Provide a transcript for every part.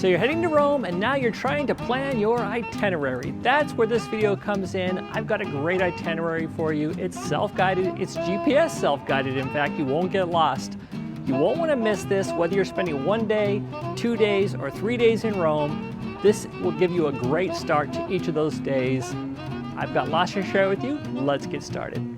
So you're heading to Rome and now you're trying to plan your itinerary. That's where this video comes in. I've got a great itinerary for you. It's self-guided, it's GPS self-guided. In fact, you won't get lost. You won't want to miss this whether you're spending 1 day, 2 days, or 3 days in Rome. This will give you a great start to each of those days. I've got lots to share with you. Let's get started.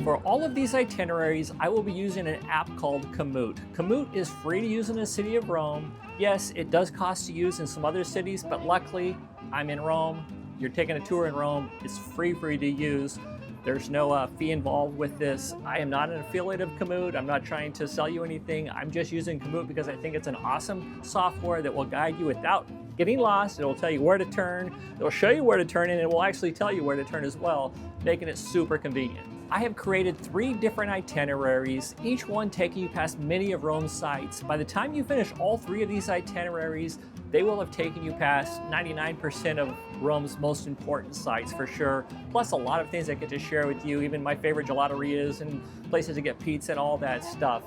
For all of these itineraries, I will be using an app called Komoot. Komoot is free to use in the city of Rome. Yes, it does cost to use in some other cities, but luckily, I'm in Rome. You're taking a tour in Rome. It's free for you to use. There's no fee involved with this. I am not an affiliate of Komoot. I'm not trying to sell you anything. I'm just using Komoot because I think it's an awesome software that will guide you without getting lost. It will tell you where to turn. It will show you where to turn, and it will actually tell you where to turn as well, making it super convenient. I have created 3 different itineraries, each one taking you past many of Rome's sites. By the time you finish all 3 of these itineraries, they will have taken you past 99% of Rome's most important sites for sure, plus a lot of things I get to share with you, even my favorite gelaterias and places to get pizza and all that stuff.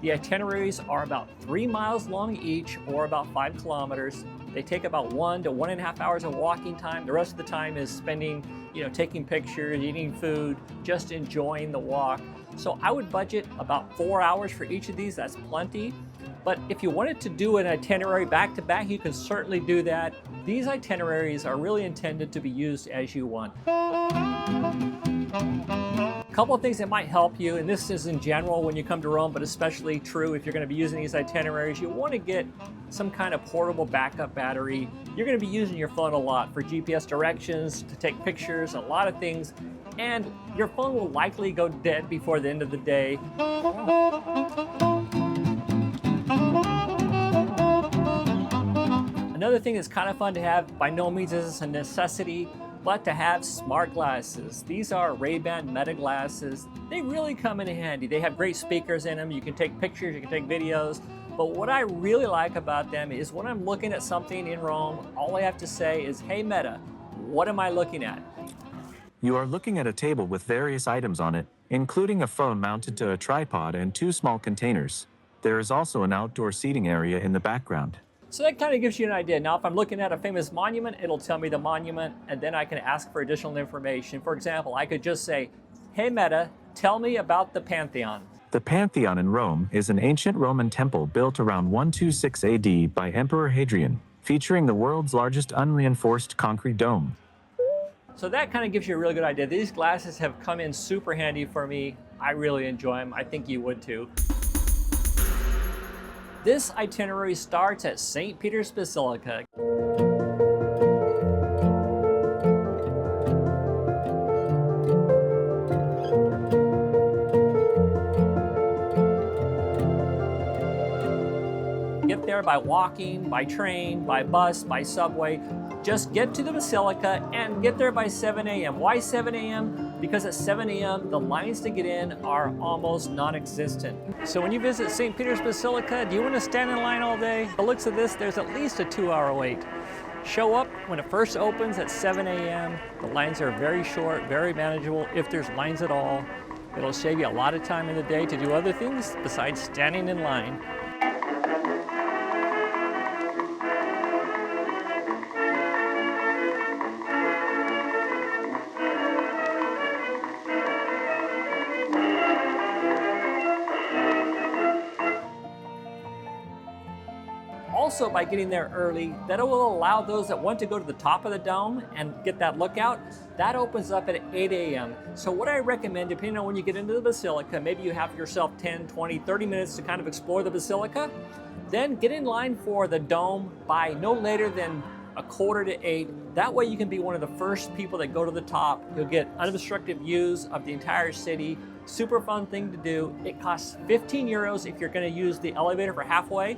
The itineraries are about 3 miles long each, or about 5 kilometers. They take about 1 to 1.5 hours of walking time. The rest of the time is spending, taking pictures, eating food, just enjoying the walk. So I would budget about 4 hours for each of these. That's plenty. But if you wanted to do an itinerary back to back, you can certainly do that. These itineraries are really intended to be used as you want. A couple of things that might help you, and this is in general when you come to Rome, but especially true if you're going to be using these itineraries, you want to get some kind of portable backup battery. You're going to be using your phone a lot for GPS directions, to take pictures, a lot of things, and your phone will likely go dead before the end of the day. Another thing that's kind of fun to have, by no means is this a necessity, but to have smart glasses. These are Ray-Ban Meta glasses. They really come in handy. They have great speakers in them. You can take pictures, you can take videos. But what I really like about them is when I'm looking at something in Rome, all I have to say is, hey Meta, what am I looking at? You are looking at a table with various items on it, including a phone mounted to a tripod and 2 small containers. There is also an outdoor seating area in the background. So that kind of gives you an idea. Now, if I'm looking at a famous monument, it'll tell me the monument, and then I can ask for additional information. For example, I could just say, hey Meta, tell me about the Pantheon. The Pantheon in Rome is an ancient Roman temple built around 126 AD by Emperor Hadrian, featuring the world's largest unreinforced concrete dome. So that kind of gives you a really good idea. These glasses have come in super handy for me. I really enjoy them. I think you would too. This itinerary starts at St. Peter's Basilica. Get there by walking, by train, by bus, by subway. Just get to the Basilica and get there by 7 a.m. Why 7 a.m.? Because at 7 a.m., the lines to get in are almost non-existent. So when you visit St. Peter's Basilica, do you want to stand in line all day? By the looks of this, there's at least a 2-hour wait. Show up when it first opens at 7 a.m. The lines are very short, very manageable, if there's lines at all. It'll save you a lot of time in the day to do other things besides standing in line. Also, by getting there early, that will allow those that want to go to the top of the dome and get that lookout. That opens up at 8 a.m. So what I recommend, depending on when you get into the Basilica, maybe you have yourself 10, 20, 30 minutes to kind of explore the Basilica, then get in line for the dome by no later than 7:45. That way you can be one of the first people that go to the top. You'll get unobstructed views of the entire city. Super fun thing to do. It costs 15 euros if you're going to use the elevator for halfway.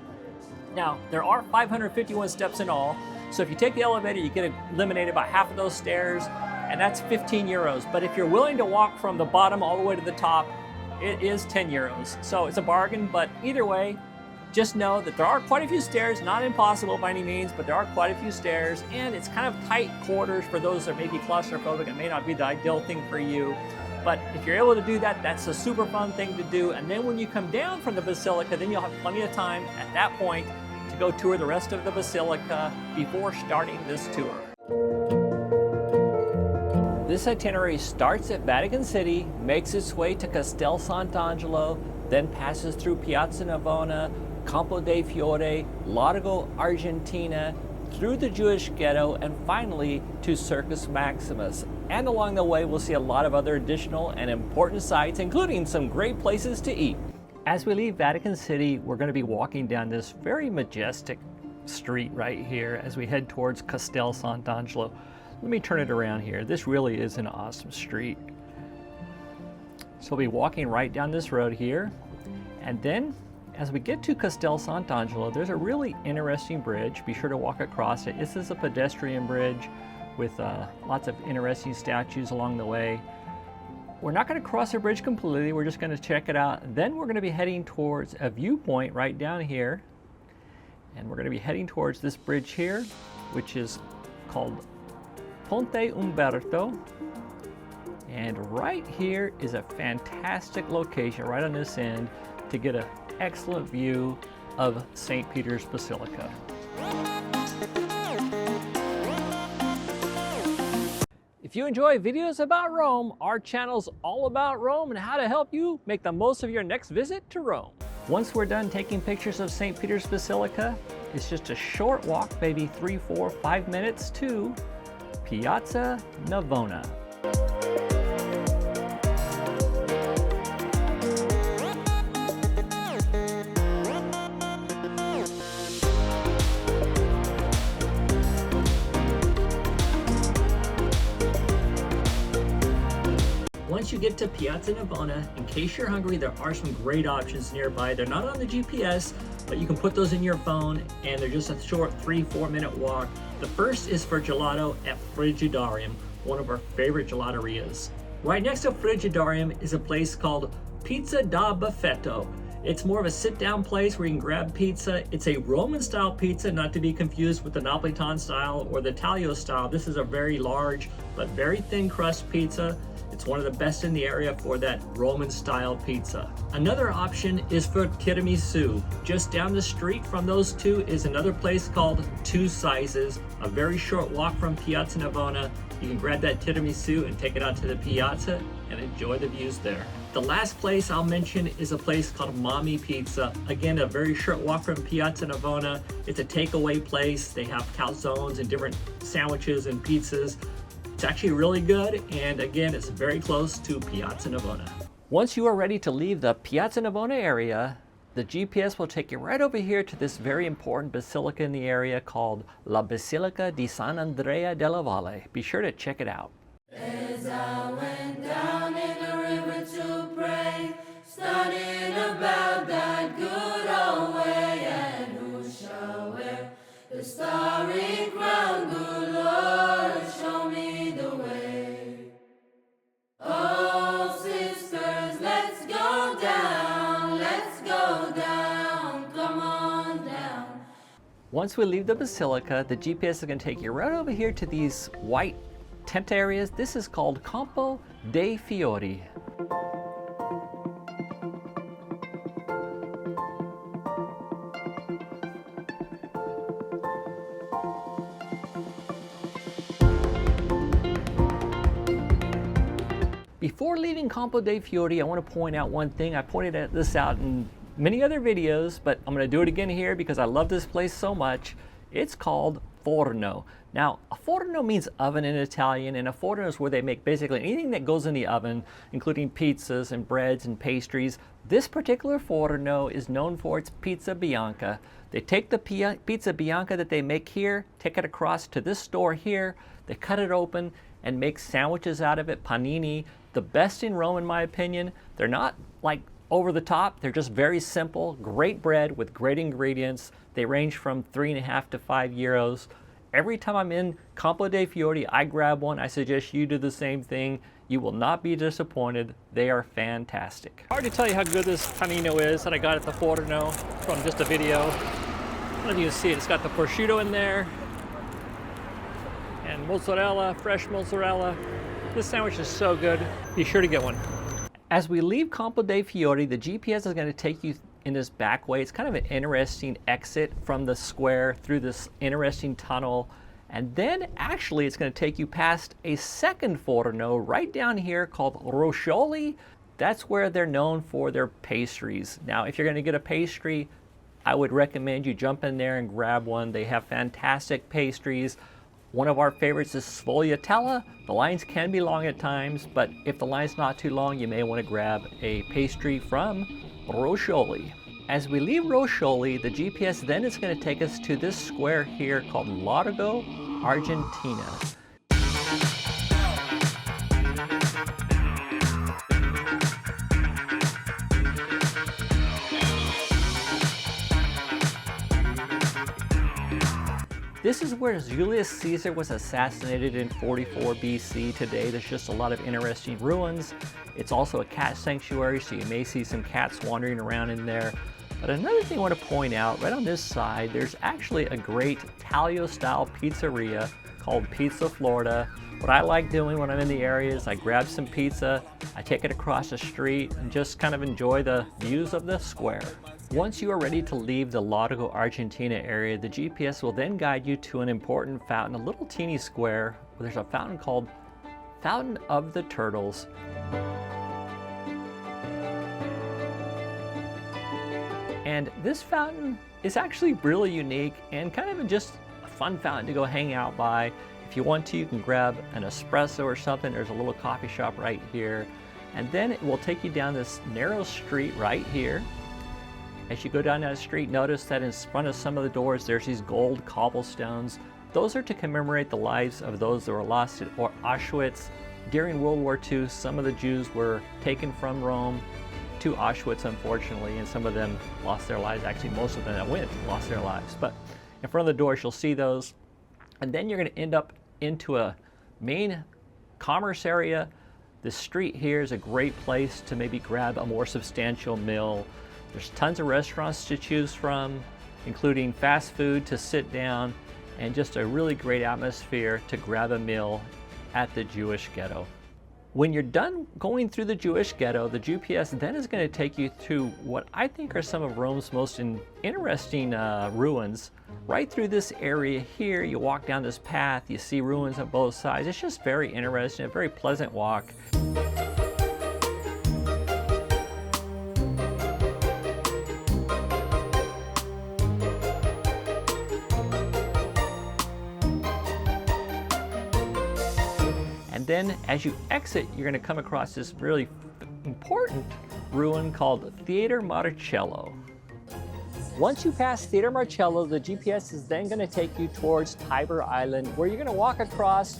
Now, there are 551 steps in all, so if you take the elevator, you get eliminated by half of those stairs, and that's 15 euros. But if you're willing to walk from the bottom all the way to the top, it is 10 euros. So it's a bargain, but either way, Just know that there are quite a few stairs, not impossible by any means, but there are quite a few stairs, and it's kind of tight quarters for those that may be claustrophobic. It may not be the ideal thing for you, but if you're able to do that, that's a super fun thing to do. And then when you come down from the basilica, then you'll have plenty of time at that point to go tour the rest of the basilica before starting this tour. This itinerary starts at Vatican City, makes its way to Castel Sant'Angelo, then passes through Piazza Navona, Campo dei Fiori, Largo Argentina, through the Jewish ghetto, and finally to Circus Maximus. And along the way, we'll see a lot of other additional and important sites, including some great places to eat. As we leave Vatican City, we're going to be walking down this very majestic street right here as we head towards Castel Sant'Angelo. Let me turn it around here. This really is an awesome street. So we'll be walking right down this road here, and then as we get to Castel Sant'Angelo, there's a really interesting bridge. Be sure to walk across it. This is a pedestrian bridge with lots of interesting statues along the way. We're not going to cross the bridge completely. We're just going to check it out. Then we're going to be heading towards a viewpoint right down here. And we're going to be heading towards this bridge here, which is called Ponte Umberto. And right here is a fantastic location right on this end to get an excellent view of St. Peter's Basilica. If you enjoy videos about Rome, our channel's all about Rome and how to help you make the most of your next visit to Rome. Once we're done taking pictures of St. Peter's Basilica, it's just a short walk, maybe 3, 4, 5 minutes to Piazza Navona. Once you get to Piazza Navona, in case you're hungry, there are some great options nearby. They're not on the GPS, but you can put those in your phone, and they're just a short 3-4 minute walk. The first is for gelato at Frigidarium, one of our favorite gelaterias. Right next to Frigidarium is a place called Pizza da Buffetto. It's more of a sit-down place where you can grab pizza. It's a Roman-style pizza, not to be confused with the Napolitan style or the Taglio style. This is a very large but very thin crust pizza. It's one of the best in the area for that Roman-style pizza. Another option is for tiramisu. Just down the street from those two is another place called Two Sizes, a very short walk from Piazza Navona. You can grab that tiramisu and take it out to the piazza and enjoy the views there. The last place I'll mention is a place called Mommy Pizza. Again, a very short walk from Piazza Navona. It's a takeaway place. They have calzones and different sandwiches and pizzas. It's actually really good, and again, it's very close to Piazza Navona. Once you are ready to leave the Piazza Navona area, the GPS will take you right over here to this very important basilica in the area called La Basilica di San Andrea della Valle. Be sure to check it out. As I went down in the river to pray, studying about that good old way, and who shall wear the starry crown, good Lord, show me the way. Oh, sisters, let's go down, come on down. Once we leave the basilica, the GPS is going to take you right over here to these white tent areas. This is called Campo dei Fiori. Before leaving Campo dei Fiori, I want to point out one thing. I pointed this out in many other videos, but I'm going to do it again here because I love this place so much. It's called forno. Now, a forno means oven in Italian, and a forno is where they make basically anything that goes in the oven, including pizzas and breads and pastries. This particular forno is known for its pizza bianca. They take the pizza bianca that they make here, take it across to this store here, they cut it open and make sandwiches out of it, panini. The best in Rome, in my opinion. They're not like over the top, they're just very simple, great bread with great ingredients. They range from 3.5 to 5 euros. Every time I'm in Campo dei Fiori, I grab one. I suggest you do the same thing. You will not be disappointed. They are fantastic. Hard to tell you how good this panino is that I got at the Forno from just a video. I don't know if you can see it. It's got the prosciutto in there and mozzarella, fresh mozzarella. This sandwich is so good. Be sure to get one. As we leave Campo dei Fiori, the GPS is going to take you in this back way. It's kind of an interesting exit from the square through this interesting tunnel. And then actually it's going to take you past a second Forno right down here called Roscioli. That's where they're known for their pastries. Now, if you're going to get a pastry, I would recommend you jump in there and grab one. They have fantastic pastries. One of our favorites is sfogliatella. The lines can be long at times, but if the line's not too long, you may want to grab a pastry from Roscioli. As we leave Roscioli, the GPS then is going to take us to this square here called Largo Argentina. This is where Julius Caesar was assassinated in 44 BC. Today there's just a lot of interesting ruins. It's also a cat sanctuary, so you may see some cats wandering around in there. But another thing I want to point out, right on this side, there's actually a great Italio-style pizzeria called Pizza Florida. What I like doing when I'm in the area is I grab some pizza, I take it across the street, and just kind of enjoy the views of the square. Once you are ready to leave the Largo Argentina area, the GPS will then guide you to an important fountain, a little teeny square, where there's a fountain called Fountain of the Turtles. And this fountain is actually really unique and kind of just a fun fountain to go hang out by. If you want to, you can grab an espresso or something. There's a little coffee shop right here. And then it will take you down this narrow street right here. As you go down that street, notice that in front of some of the doors, there's these gold cobblestones. Those are to commemorate the lives of those that were lost at Auschwitz. During World War II, some of the Jews were taken from Rome to Auschwitz, unfortunately, and some of them lost their lives. Actually, most of them that went lost their lives. But in front of the doors, you'll see those. And then you're going to end up into a main commerce area. This street here is a great place to maybe grab a more substantial meal. There's tons of restaurants to choose from, including fast food to sit down, and just a really great atmosphere to grab a meal at the Jewish ghetto. When you're done going through the Jewish ghetto, the GPS then is going to take you to what I think are some of Rome's most interesting ruins. Right through this area here, you walk down this path, you see ruins on both sides. It's just very interesting, a very pleasant walk. And then as you exit, you're going to come across this really important ruin called Theater Marcello. Once you pass Theater Marcello, the GPS is then going to take you towards Tiber Island, where you're going to walk across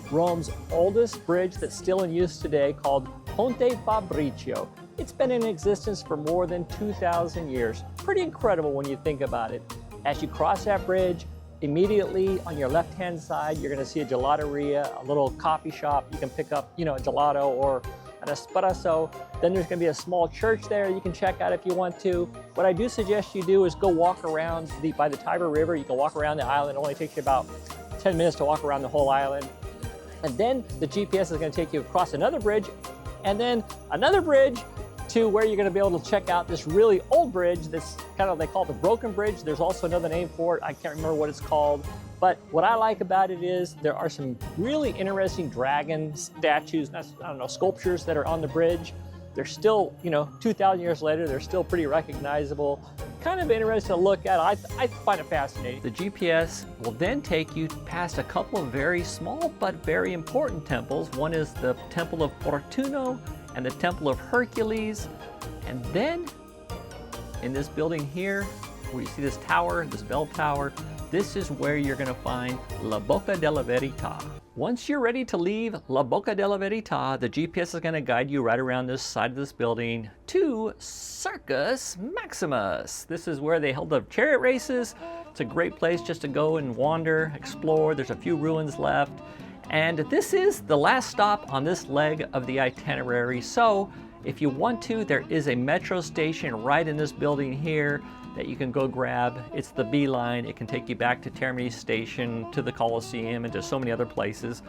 Rome's oldest bridge that's still in use today called Ponte Fabricio. It's been in existence for more than 2,000 years. Pretty incredible when you think about it. As you cross that bridge, immediately on your left-hand side, you're going to see a gelateria, a little coffee shop. You can pick up, a gelato or an espresso. Then there's going to be a small church there you can check out if you want to. What I do suggest you do is go walk around by the Tiber River. You can walk around the island. It only takes you about 10 minutes to walk around the whole island. And then the GPS is going to take you across another bridge, and then another bridge to where you're going to be able to check out this really old bridge. This they call it the Broken Bridge. There's also another name for it. I can't remember what it's called. But what I like about it is there are some really interesting dragon statues, sculptures that are on the bridge. They're still, 2,000 years later, they're still pretty recognizable. Kind of interesting to look at. I find it fascinating. The GPS will then take you past a couple of very small but very important temples. One is the Temple of Fortuno and the Temple of Hercules. And then in this building here, where you see this tower, this bell tower, this is where you're going to find La Bocca della Verità. Once you're ready to leave La Bocca della Verità, the GPS is going to guide you right around this side of this building to Circus Maximus. This is where they held the chariot races. It's a great place just to go and wander, explore. There's a few ruins left. And this is the last stop on this leg of the itinerary. So if you want to, there is a metro station right in this building here that you can go grab. It's the B line. It can take you back to Termini Station, to the Colosseum, and to so many other places.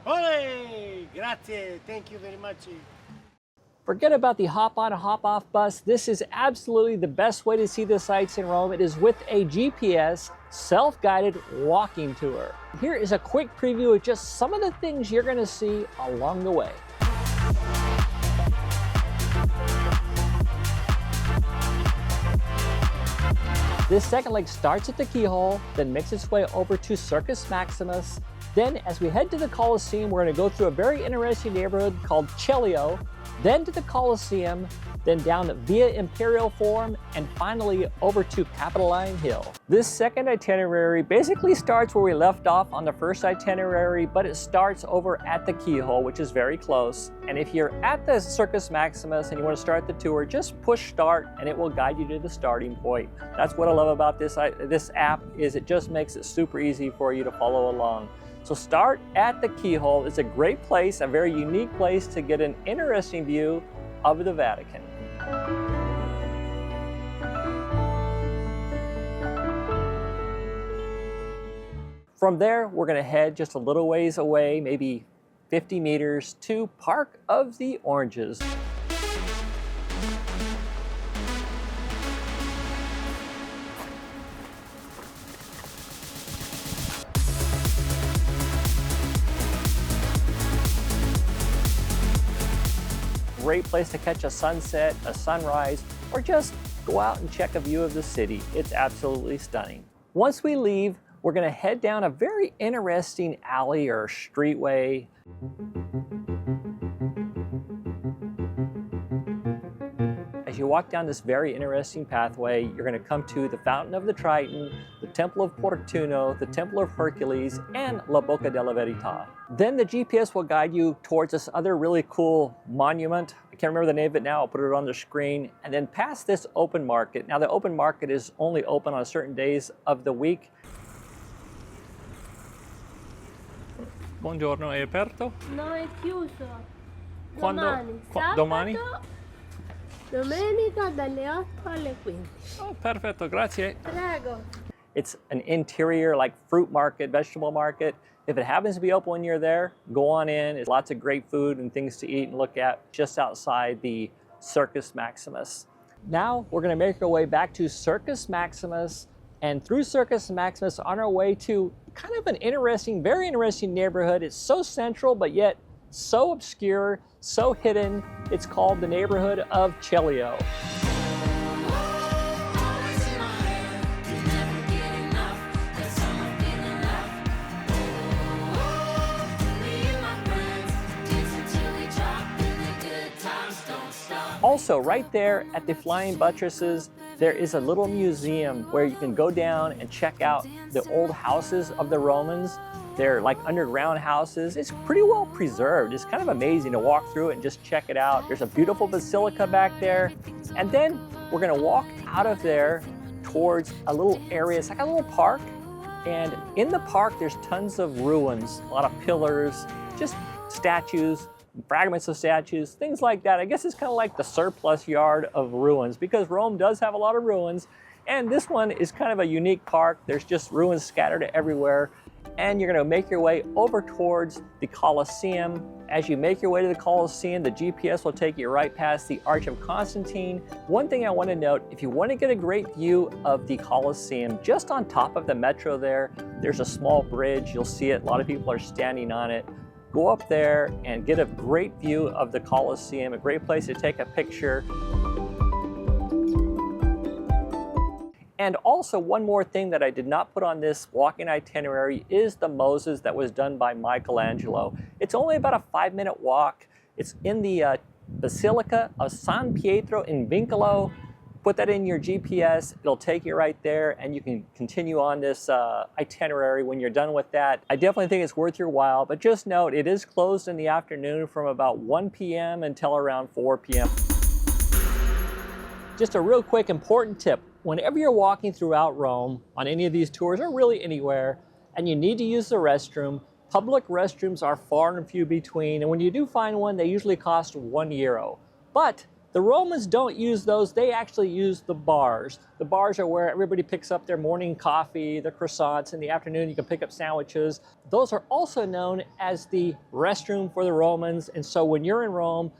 Ole! Grazie, thank you very much. Forget about the hop on, hop off bus. This is absolutely the best way to see the sights in Rome. It is with a GPS, self-guided walking tour. Here is a quick preview of just some of the things you're going to see along the way. This second leg starts at the keyhole, then makes its way over to Circus Maximus. Then as we head to the Colosseum, we're going to go through a very interesting neighborhood called Celio, then to the Colosseum, then down via Imperial Forum, and finally over to Capitaline Hill. This second itinerary basically starts where we left off on the first itinerary, but it starts over at the keyhole, which is very close. And if you're at the Circus Maximus and you want to start the tour, just push start and it will guide you to the starting point. That's what I love about this app, is it just makes it super easy for you to follow along. So start at the keyhole. It's a great place, a very unique place to get an interesting view of the Vatican. From there, we're going to head just a little ways away, maybe 50 meters, to Park of the Oranges. Great place to catch a sunset, a sunrise, or just go out and check a view of the city. It's absolutely stunning. Once we leave, we're going to head down a very interesting alley or streetway. As you walk down this very interesting pathway, you're going to come to the Fountain of the Triton, the Temple of Portuno, the Temple of Hercules, and La Bocca della Verità. Then the GPS will guide you towards this other really cool monument. I can't remember the name of it now, I'll put it on the screen. And then past this open market. Now the open market is only open on certain days of the week. Buongiorno, è aperto? No, è chiuso. Quando? Domani. Domani? Sabato, domenica dalle 8 alle 15. Oh, perfetto, grazie. Prego. It's an interior like fruit market, vegetable market. If it happens to be open when you're there, go on in. It's lots of great food and things to eat and look at just outside the Circus Maximus. Now we're going to make our way back to Circus Maximus, and through Circus Maximus on our way to kind of an interesting, very interesting neighborhood. It's so central, but yet so obscure, so hidden. It's called the neighborhood of Celio. Also, right there at the Flying Buttresses, there is a little museum where you can go down and check out the old houses of the Romans. They're like underground houses. It's pretty well preserved. It's kind of amazing to walk through it and just check it out. There's a beautiful basilica back there. And then we're gonna walk out of there towards a little area. It's like a little park. And in the park, there's tons of ruins, a lot of pillars, just statues, fragments of statues, things like that. I guess it's kind of like the surplus yard of ruins, because Rome does have a lot of ruins. And this one is kind of a unique park. There's just ruins scattered everywhere. And you're going to make your way over towards the Colosseum. As you make your way to the Colosseum, the GPS will take you right past the Arch of Constantine. One thing I want to note, if you want to get a great view of the Colosseum, just on top of the metro there's a small bridge. You'll see it. A lot of people are standing on it. Go up there and get a great view of the Colosseum, a great place to take a picture. And also, one more thing that I did not put on this walking itinerary is the Moses that was done by Michelangelo. It's only about a 5-minute walk. It's in the Basilica of San Pietro in Vincolo. Put that in your GPS, it'll take you right there, and you can continue on this itinerary when you're done with that. I definitely think it's worth your while, but just note, it is closed in the afternoon from about 1 p.m. until around 4 p.m. Just a real quick important tip. Whenever you're walking throughout Rome on any of these tours or really anywhere, and you need to use the restroom, public restrooms are far and few between. And when you do find one, they usually cost €1. But the Romans don't use those, they actually use the bars. The bars are where everybody picks up their morning coffee, their croissants. In the afternoon, you can pick up sandwiches. Those are also known as the restroom for the Romans. And so when you're in Rome,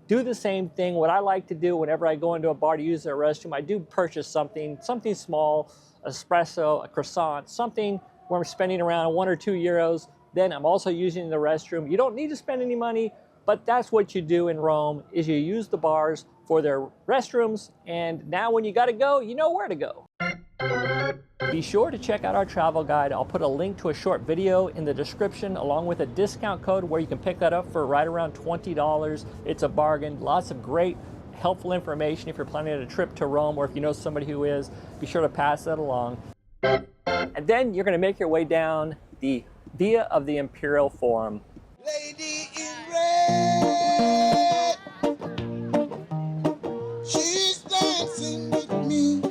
do the same thing. What I like to do whenever I go into a bar to use their restroom, I do purchase something small, espresso, a croissant, something where I'm spending around €1 or €2. Then I'm also using the restroom. You don't need to spend any money, but that's what you do in Rome, is you use the bars for their restrooms, and now when you gotta go, you know where to go. Be sure to check out our travel guide. I'll put a link to a short video in the description along with a discount code where you can pick that up for right around $20. It's a bargain. Lots of great, helpful information if you're planning a trip to Rome, or if you know somebody who is, be sure to pass that along. And then you're gonna make your way down the Via of the Imperial Forum. Lady in red, she's dancing with me.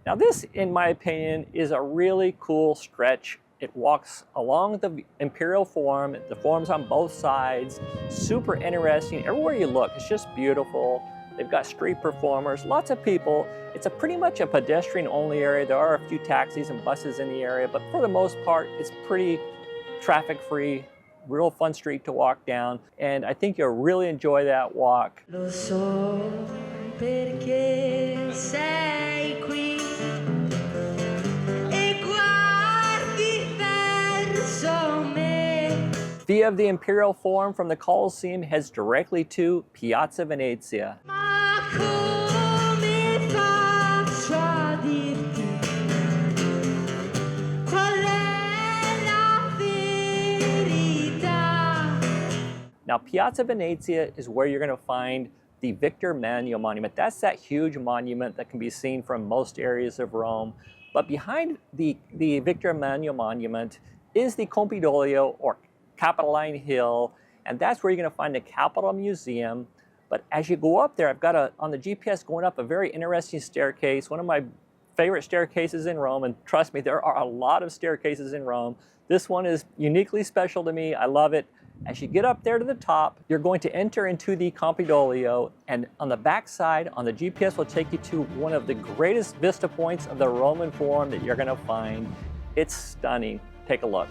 Now this, in my opinion, is a really cool stretch. It walks along the Imperial Forum. The forum's on both sides. Super interesting. Everywhere you look, it's just beautiful. They've got street performers, lots of people. It's pretty much a pedestrian-only area. There are a few taxis and buses in the area, but for the most part, it's pretty traffic-free. Real fun street to walk down, and I think you'll really enjoy that walk. Lo so perché sei qui e guardi verso me. Via of the Imperial Forum from the Colosseum heads directly to Piazza Venezia. Ma come faccio a dirti qual è la verità? Now, Piazza Venezia is where you're going to find the Victor Emmanuel Monument. That's that huge monument that can be seen from most areas of Rome. But behind the Victor Emmanuel Monument is the Campidoglio, or Capitaline Hill, and that's where you're going to find the Capitol Museum. But as you go up there, I've got on the GPS going up a very interesting staircase, one of my favorite staircases in Rome, and trust me, there are a lot of staircases in Rome. This one is uniquely special to me. I love it. As you get up there to the top, you're going to enter into the Campidoglio, and on the back side, on the GPS will take you to one of the greatest vista points of the Roman Forum that you're going to find. It's stunning. Take a look.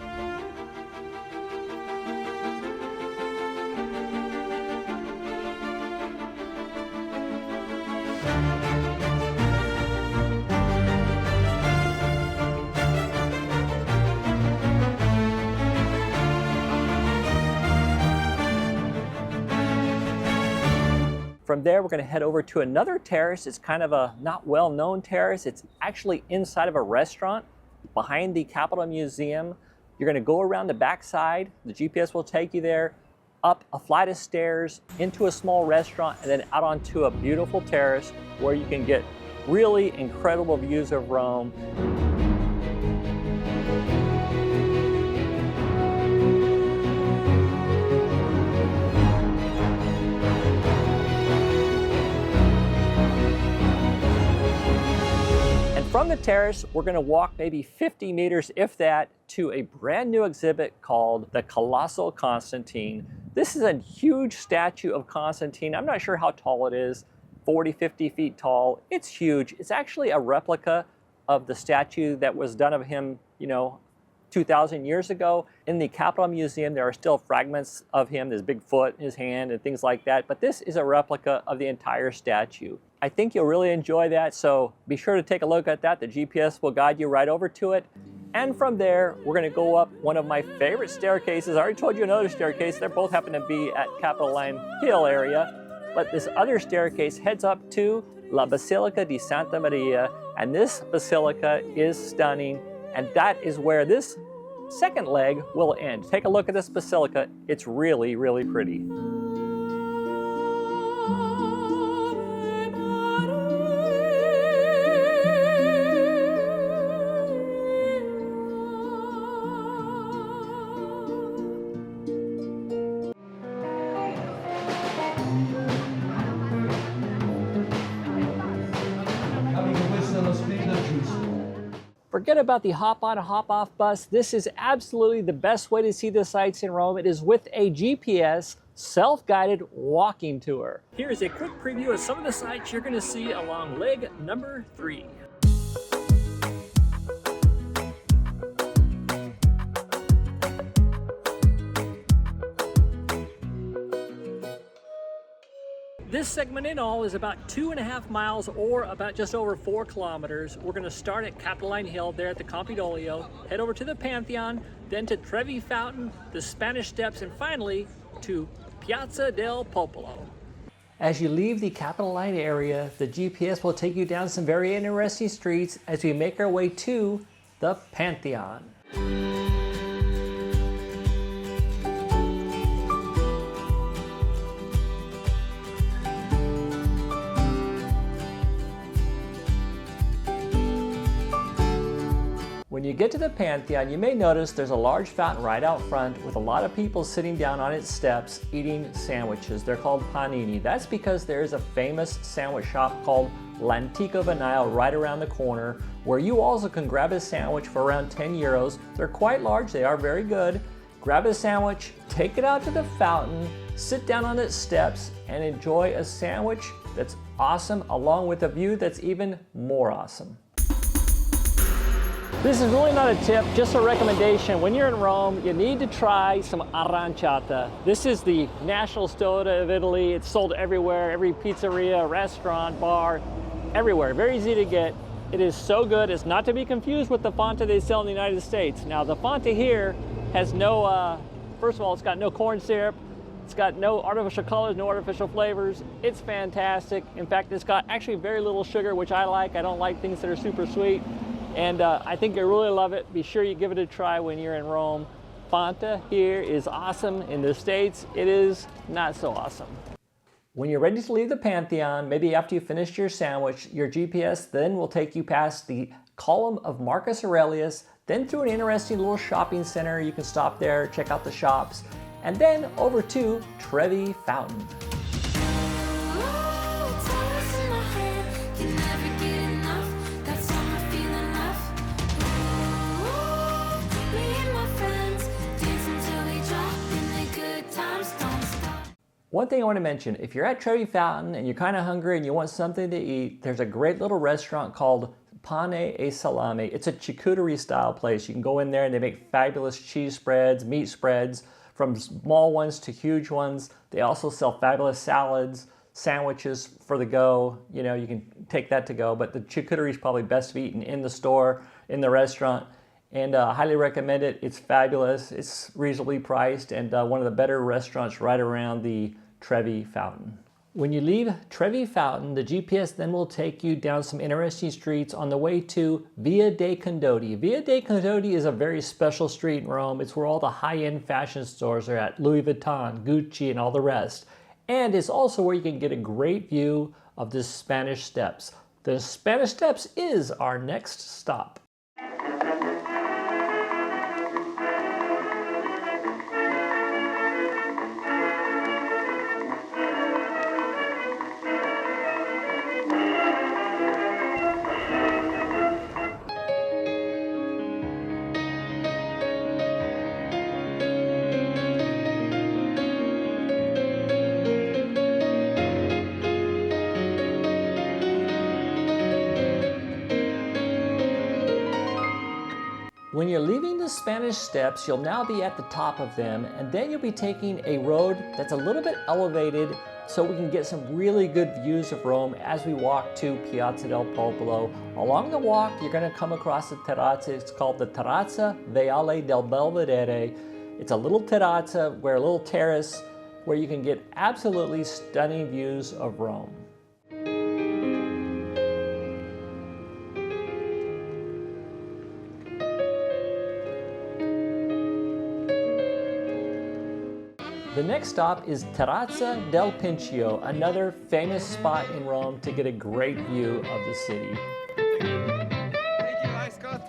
From there, we're going to head over to another terrace. It's kind of a not well-known terrace. It's actually inside of a restaurant behind the Capitol Museum. You're going to go around the backside. The GPS will take you there, up a flight of stairs, into a small restaurant, and then out onto a beautiful terrace where you can get really incredible views of Rome. From the terrace, we're going to walk maybe 50 meters, if that, to a brand new exhibit called the Colossal Constantine. This is a huge statue of Constantine. I'm not sure how tall it is, 40, 50 feet tall. It's huge. It's actually a replica of the statue that was done of him, 2,000 years ago. In the Capitol Museum, there are still fragments of him, his big foot, his hand, and things like that. But this is a replica of the entire statue. I think you'll really enjoy that, so be sure to take a look at that. The GPS will guide you right over to it. And from there, we're going to go up one of my favorite staircases. I already told you another staircase. They both happen to be at Capitaline Hill area. But this other staircase heads up to La Basilica di Santa Maria. And this basilica is stunning. And that is where this second leg will end. Take a look at this basilica. It's really, really pretty. forget about the hop on, hop off bus. This is absolutely the best way to see the sights in Rome. It is with a GPS, self-guided walking tour. Here is a quick preview of some of the sights you're going to see along leg number 3. This segment in all is about 2.5 miles, or about just over 4 kilometers. We're going to start at Capitaline Hill there at the Campidoglio, head over to the Pantheon, then to Trevi Fountain, the Spanish Steps, and finally to Piazza del Popolo. As you leave the Capitaline area, the GPS will take you down some very interesting streets as we make our way to the Pantheon. When you get to the Pantheon, you may notice there's a large fountain right out front with a lot of people sitting down on its steps eating sandwiches. They're called panini. That's because there's a famous sandwich shop called L'Antico Vinyl right around the corner, where you also can grab a sandwich for around 10 euros. They're quite large, they are very good. Grab a sandwich, take it out to the fountain, sit down on its steps, and enjoy a sandwich that's awesome, along with a view that's even more awesome. This is really not a tip, just a recommendation. When you're in Rome, you need to try some aranciata. This is the national soda of Italy. It's sold everywhere, every pizzeria, restaurant, bar, everywhere. Very easy to get. It is so good. It's not to be confused with the Fanta they sell in the United States. Now, the Fanta here has no, first of all, it's got no corn syrup. It's got no artificial colors, no artificial flavors. It's fantastic. In fact, it's got actually very little sugar, which I like. I don't like things that are super sweet. And I think you'll really love it. Be sure you give it a try when you're in Rome. Fanta here is awesome. In the States, it is not so awesome. When you're ready to leave the Pantheon, maybe after you finish your sandwich, your GPS then will take you past the Column of Marcus Aurelius, then through an interesting little shopping center. You can stop there, check out the shops, and then over to Trevi Fountain. One thing I want to mention, if you're at Trevi Fountain and you're kind of hungry and you want something to eat, there's a great little restaurant called Pane e Salame. It's a charcuterie style place. You can go in there and they make fabulous cheese spreads, meat spreads, from small ones to huge ones. They also sell fabulous salads, sandwiches for the go. You know, you can take that to go, but the charcuterie is probably best eaten in the store, in the restaurant. And I highly recommend it. It's fabulous. It's reasonably priced, and one of the better restaurants right around the Trevi Fountain. When you leave Trevi Fountain, the GPS then will take you down some interesting streets on the way to Via dei Condotti. Via dei Condotti is a very special street in Rome. It's where all the high-end fashion stores are at, Louis Vuitton, Gucci, and all the rest. And it's also where you can get a great view of the Spanish Steps. The Spanish Steps is our next stop. When you're leaving the Spanish Steps, you'll now be at the top of them, and then you'll be taking a road that's a little bit elevated so we can get some really good views of Rome as we walk to Piazza del Popolo. Along the walk, you're going to come across the terrazza. It's called the Terrazza Viale del Belvedere. It's a little terrazza, where a little terrace, where you can get absolutely stunning views of Rome. The next stop is Terrazza del Pincio, another famous spot in Rome to get a great view of the city. Thank you, Ice Scott.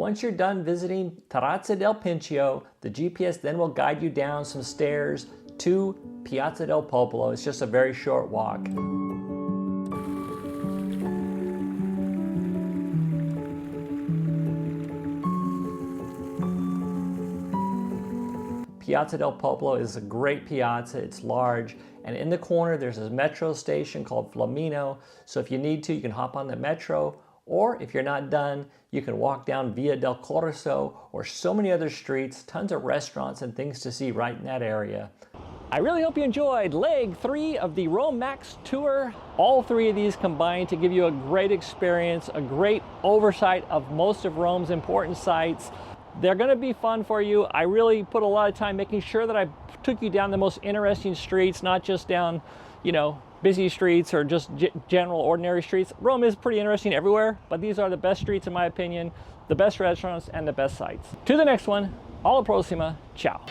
Once you're done visiting Terrazza del Pincio, the GPS then will guide you down some stairs to Piazza del Popolo. It's just a very short walk. Piazza del Popolo is a great piazza. It's large, and in the corner there's a metro station called Flamino. So if you need to, you can hop on the metro, or if you're not done, you can walk down Via del Corso or so many other streets, tons of restaurants and things to see right in that area. I really hope you enjoyed leg 3 of the Rome Max tour. All 3 of these combined to give you a great experience, a great oversight of most of Rome's important sites. They're going to be fun for you. I really put a lot of time making sure that I took you down the most interesting streets, not just down, you know, busy streets or just general ordinary streets. Rome is pretty interesting everywhere, but these are the best streets in my opinion, the best restaurants and the best sites. To the next one, alla prossima, ciao.